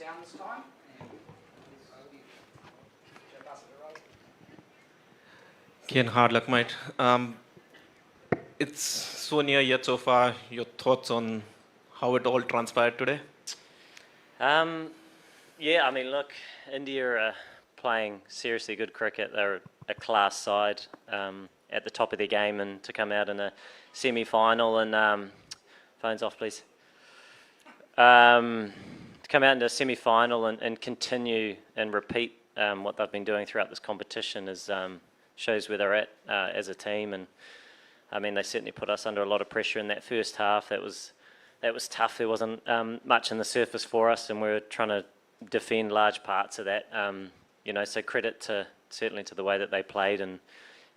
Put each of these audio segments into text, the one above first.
sound this time. Kane, hard luck, mate. It's so near yet so far. Your thoughts on how it all transpired today? Yeah, I mean, look, India are playing seriously good cricket. They're a class side at the top of their game, and to come out in a semi-final and phones off, please. To come out into a semi-final and continue and repeat what they've been doing throughout this competition is shows where they're at as a team. And I mean, they certainly put us under a lot of pressure in that first half. That was tough. There wasn't much in the surface for us, and we were trying to defend large parts of that. So credit certainly to the way that they played, and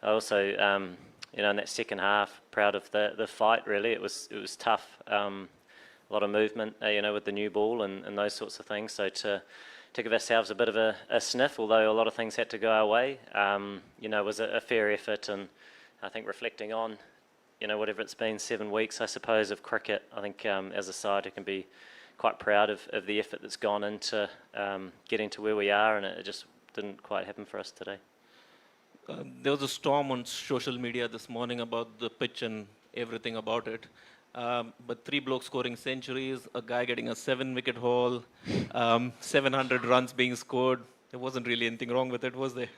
also in that second half, proud of the fight. Really, it was tough. A lot of movement, with the new ball and those sorts of things. So to give ourselves a bit of a sniff, although a lot of things had to go our way, was a fair effort. And I think reflecting on, whatever it's been, 7 weeks, I suppose, of cricket, I think as a side, it can be quite proud of the effort that's gone into getting to where we are, and it just didn't quite happen for us today. There was a storm on social media this morning about the pitch and everything about it. But 3 blokes scoring centuries, a guy getting a 7-wicket haul, 700 runs being scored. There wasn't really anything wrong with it, was there?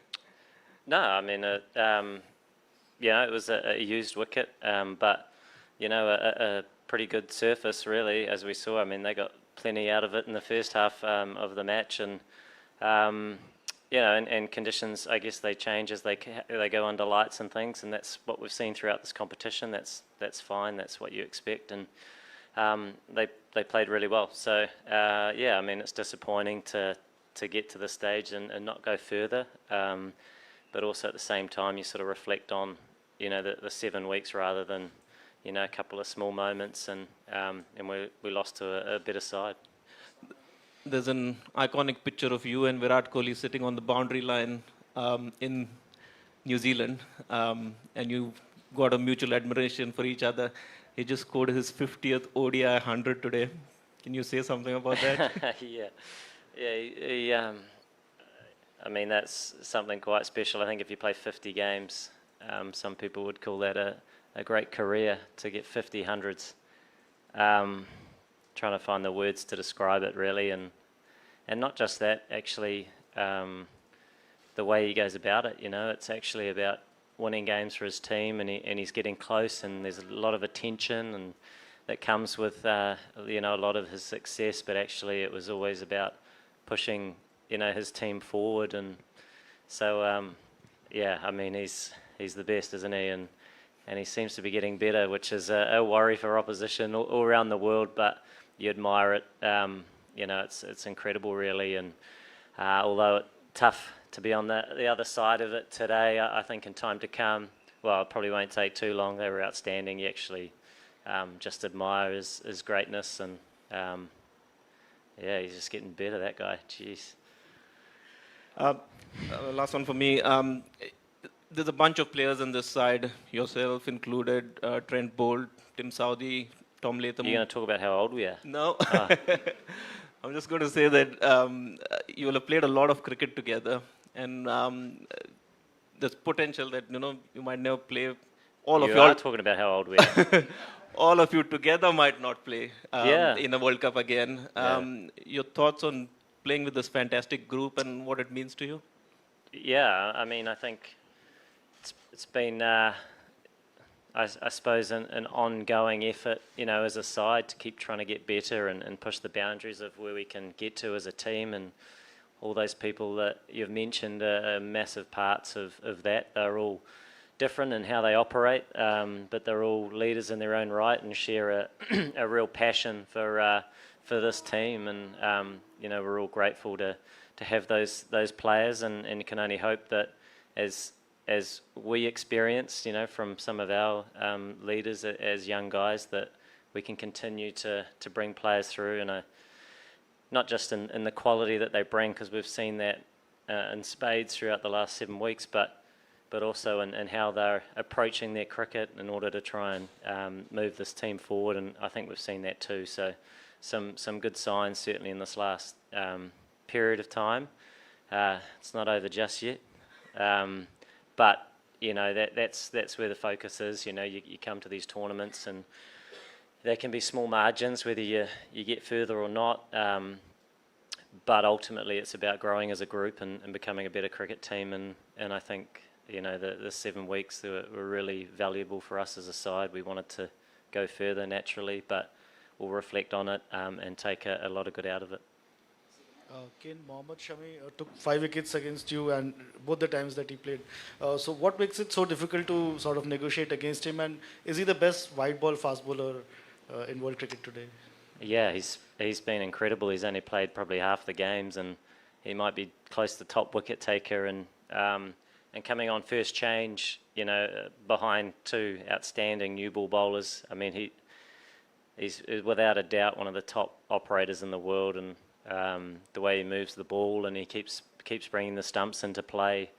No, I mean, it was a used wicket, but a pretty good surface, really, as we saw. I mean, they got plenty out of it in the first half of the match, and and conditions, I guess, they change as they go under lights and things, and that's what we've seen throughout this competition. That's fine. That's what you expect, and they played really well. So I mean, it's disappointing to get to this stage and not go further, but also at the same time, you sort of reflect on the 7 weeks rather than a couple of small moments, and we lost to a better side. There's an iconic picture of you and Virat Kohli sitting on the boundary line in New Zealand, and you got a mutual admiration for each other. He just scored his 50th ODI 100 today. Can you say something about that? Yeah. I mean, that's something quite special. I think if you play 50 games, some people would call that a great career to get 50 hundreds. Trying to find the words to describe it, really, and not just that, actually, the way he goes about it. It's actually about winning games for his team, and he's getting close, and there's a lot of attention, and that comes with a lot of his success. But actually, it was always about pushing his team forward, and so I mean, he's the best, isn't he? And he seems to be getting better, which is a worry for opposition all around the world. But you admire it. It's incredible, really. And although it's tough to be on the other side of it today, I think in time to come, well, it probably won't take too long. They were outstanding. You actually just admire his greatness, and he's just getting better, that guy. Jeez. Last one for me. There's a bunch of players on this side, yourself included, Trent Bolt, Tim Southee, Tom Latham. You're going to talk about how old we are? No. I'm just going to say that you will have played a lot of cricket together, and there's potential that you might never play. You are talking about how old we are. All of you together might not play in a World Cup again. Your thoughts on playing with this fantastic group and what it means to you? Yeah, I mean, I think it's been, I suppose, an ongoing effort, as a side to keep trying to get better and push the boundaries of where we can get to as a team. And all those people that you've mentioned are massive parts of that. They're all different in how they operate, but they're all leaders in their own right and share a real passion for this team. And we're all grateful to have those players, and can only hope that as we experienced, from some of our leaders as young guys, that we can continue to bring players through, and not just in the quality that they bring, because we've seen that in spades throughout the last 7 weeks, but also in how they're approaching their cricket in order to try and move this team forward, and I think we've seen that too. So some good signs certainly in this last period of time. It's not over just yet, but that's where the focus is. You come to these tournaments and there can be small margins whether you get further or not. But ultimately, it's about growing as a group and becoming a better cricket team. And I think the 7 weeks were really valuable for us as a side. We wanted to go further naturally, but we'll reflect on it and take a lot of good out of it. Kane, Mohammad Shami took 5 wickets against you, and both the times that he played. So, what makes it so difficult to sort of negotiate against him? And is he the best wide ball fast bowler in world cricket today? Yeah, he's been incredible. He's only played probably half the games, and he might be close to top wicket taker. And coming on first change, behind 2 outstanding new ball bowlers. I mean, he's without a doubt one of the top operators in the world, and the way he moves the ball and he keeps bringing the stumps into play,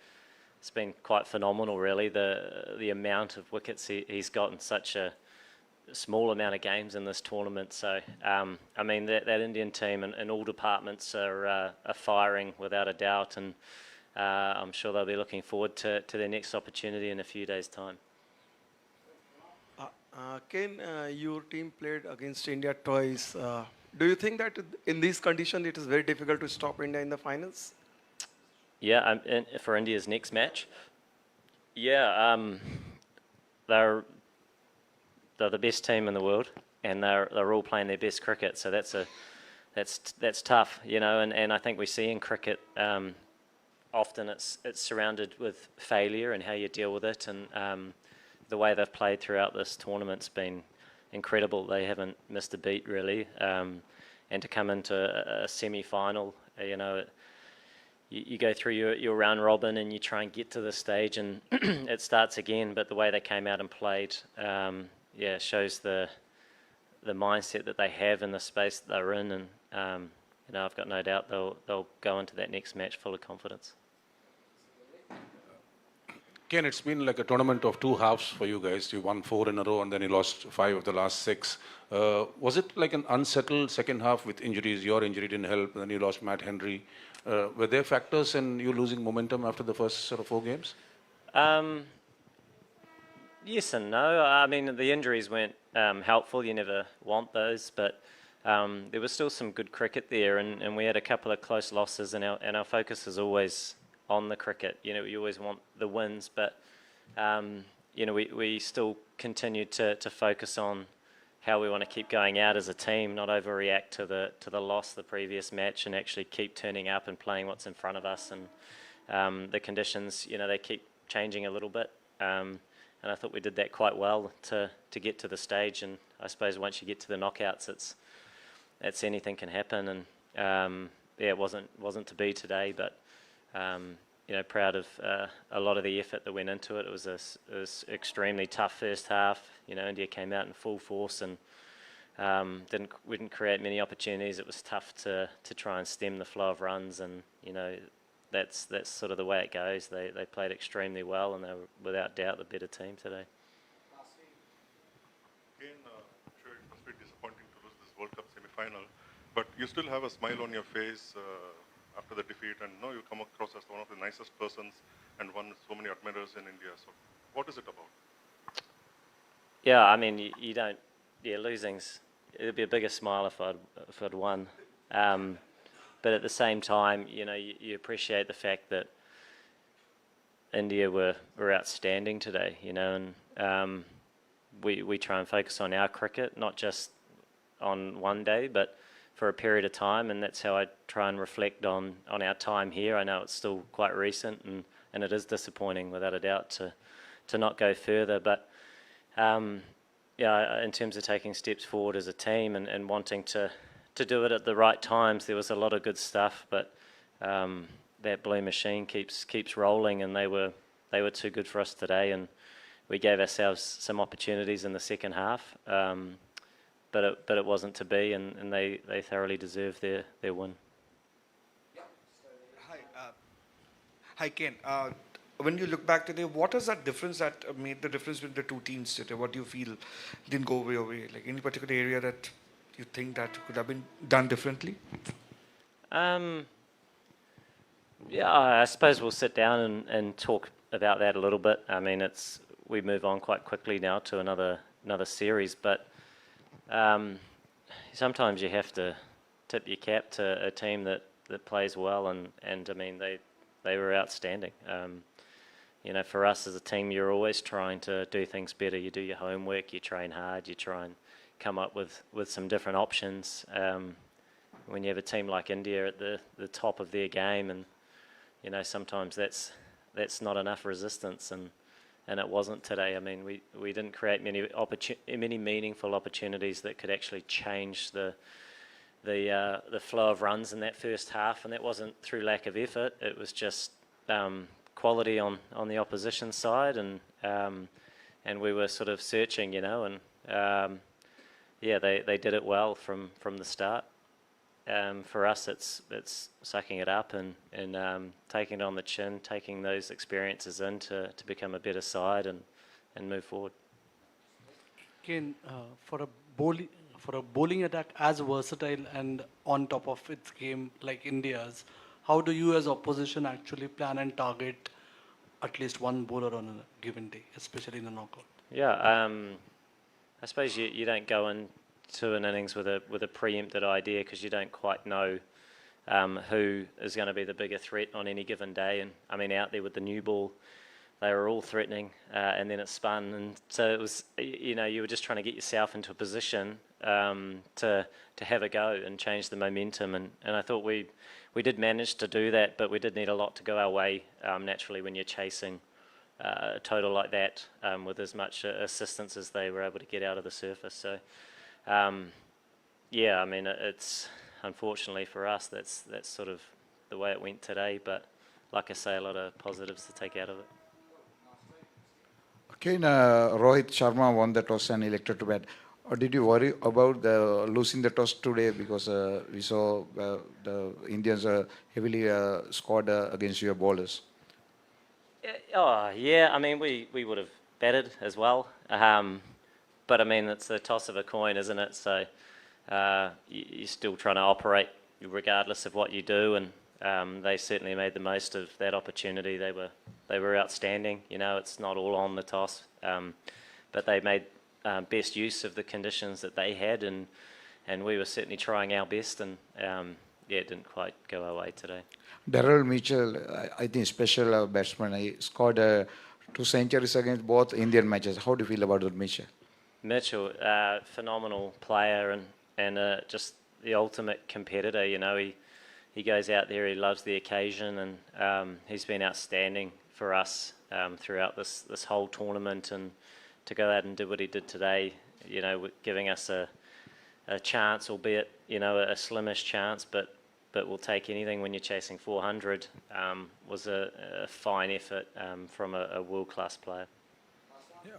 it's been quite phenomenal, really. The amount of wickets he's got in such a small amount of games in this tournament. So, I mean, that Indian team in all departments are firing without a doubt, and I'm sure they'll be looking forward to their next opportunity in a few days' time. Ken, your team played against India twice. Do you think that in these conditions it is very difficult to stop India in the finals? Yeah, for India's next match. Yeah, they're the best team in the world, and they're all playing their best cricket. So that's tough, And I think we see in cricket often it's surrounded with failure and how you deal with it, and the way they've played throughout this tournament's been incredible. They haven't missed a beat, really. And to come into a semi-final, you go through your round robin and you try and get to this stage, and it starts again. But the way they came out and played, shows the mindset that they have in the space that they're in. And I've got no doubt they'll go into that next match full of confidence. Ken, it's been like a tournament of 2 halves for you guys. You won 4 in a row and then you lost 5 of the last 6. Was it like an unsettled second half with injuries? Your injury didn't help, and then you lost Matt Henry. Were there factors in you losing momentum after the first sort of 4 games? Yes and no. I mean, the injuries weren't helpful. You never want those, but there was still some good cricket there, and we had a couple of close losses, and our focus is always on the cricket. You always want the wins, but we still continue to focus on how we want to keep going out as a team, not overreact to the loss the previous match, and actually keep turning up and playing what's in front of us. And the conditions, they keep changing a little bit, and I thought we did that quite well to get to the stage. And I suppose once you get to the knockouts, it's anything can happen. And it wasn't to be today, but proud of a lot of the effort that went into it. It was extremely tough first half. India came out in full force and we didn't create many opportunities. It was tough to try and stem the flow of runs, and that's sort of the way it goes. They played extremely well, and they were without doubt the better team today. Again, I'm sure it must be disappointing to lose this World Cup semi-final, but you still have a smile on your face after the defeat, and you come across as one of the nicest persons and won so many admirers in India. So what is it about? Yeah, I mean, you don't. Yeah, it'd be a bigger smile if I'd won. But at the same time, you appreciate the fact that India were outstanding today. And we try and focus on our cricket, not just on one day, but for a period of time, and that's how I try and reflect on our time here. I know it's still quite recent, and it is disappointing without a doubt to not go further, but in terms of taking steps forward as a team and wanting to do it at the right times, there was a lot of good stuff, but that blue machine keeps rolling, and they were too good for us today, and we gave ourselves some opportunities in the second half. But it wasn't to be, and they thoroughly deserved their win. Hi, Ken. When you look back today, what is that difference that made the difference with the 2 teams today? What do you feel didn't go your way? Like any particular area that you think that could have been done differently? Yeah, I suppose we'll sit down and talk about that a little bit. I mean, we move on quite quickly now to another series, but sometimes you have to tip your cap to a team that plays well, and I mean they were outstanding. You know, for us as a team, you're always trying to do things better. You do your homework, you train hard, you try and come up with some different options. When you have a team like India at the top of their game, and you know, sometimes that's not enough resistance, and it wasn't today. I mean, we didn't create many meaningful opportunities that could actually change the flow of runs in that first half, and that wasn't through lack of effort. It was just quality on the opposition side, and we were sort of searching, you know, and yeah, they did it well from the start. For us, it's sucking it up and taking it on the chin, taking those experiences in to become a better side and move forward. Kane, for a bowling attack as versatile and on top of its game like India's, how do you as opposition actually plan and target at least one bowler on a given day, especially in a knockout? Yeah, I suppose you don't go into an innings with a preempted idea, because you don't quite know who is going to be the bigger threat on any given day. And I mean, out there with the new ball, they were all threatening, and then it spun, and so it was, you know, you were just trying to get yourself into a position to have a go and change the momentum, and I thought we did manage to do that, but we did need a lot to go our way naturally when you're chasing a total like that with as much assistance as they were able to get out of the surface. So yeah, I mean, it's unfortunately for us that's sort of the way it went today, but like I say, a lot of positives to take out of it. Okay, Rohit Sharma won the toss and elected to bat. Did you worry about losing the toss today, because we saw the Indians heavily scored against your bowlers? Oh yeah, I mean we would have batted as well, but I mean it's the toss of a coin, isn't it? So you're still trying to operate regardless of what you do, and they certainly made the most of that opportunity. They were outstanding. You know, it's not all on the toss, but they made best use of the conditions that they had, and we were certainly trying our best, and yeah, it didn't quite go our way today. Daryl Mitchell, I think special batsman. He scored 2 centuries against both Indian matches. How do you feel about that, Mitchell? Mitchell, phenomenal player, and just the ultimate competitor. You know, he goes out there, he loves the occasion, and he's been outstanding for us throughout this whole tournament, and to go out and do what he did today, you know, giving us a chance, albeit, you know, a slimish chance, but we'll take anything when you're chasing 400, was a fine effort from a world-class player. Yeah.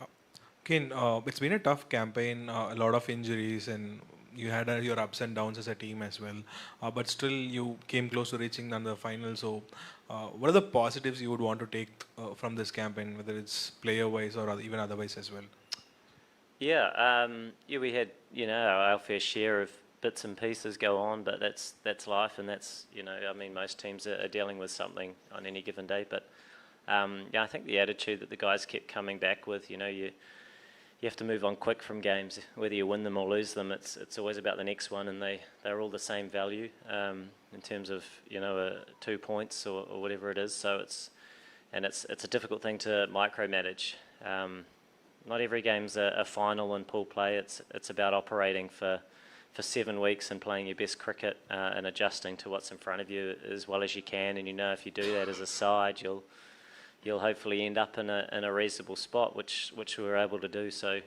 Kane, it's been a tough campaign, a lot of injuries, and you had your ups and downs as a team as well. But still, you came close to reaching the final. So, what are the positives you would want to take from this campaign, whether it's player-wise or even otherwise as well? Yeah, yeah, we had, you know, our fair share of bits and pieces go on, but that's life, and that's, you know, I mean, most teams are dealing with something on any given day. But yeah, I think the attitude that the guys kept coming back with, you know, you have to move on quick from games, whether you win them or lose them. It's always about the next one, and they're all the same value in terms of, you know, 2 points or whatever it is. So it's a difficult thing to micromanage. Not every game's a final in pool play. It's about operating for 7 weeks and playing your best cricket and adjusting to what's in front of you as well as you can. And you know, if you do that as a side, you'll hopefully end up in a reasonable spot, which we were able to do. So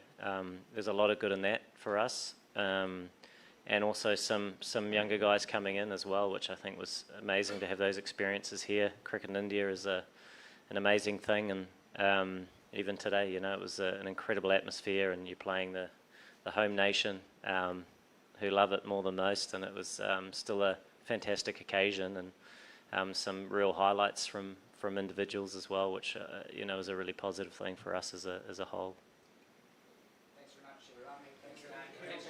there's a lot of good in that for us, and also some younger guys coming in as well, which I think was amazing to have those experiences here. Cricket in India is an amazing thing, and even today, you know, it was an incredible atmosphere, and you're playing the home nation who love it more than most, and it was still a fantastic occasion, and some real highlights from individuals as well, which you know, is a really positive thing for us as a whole. Thanks very much, Rami. Thanks,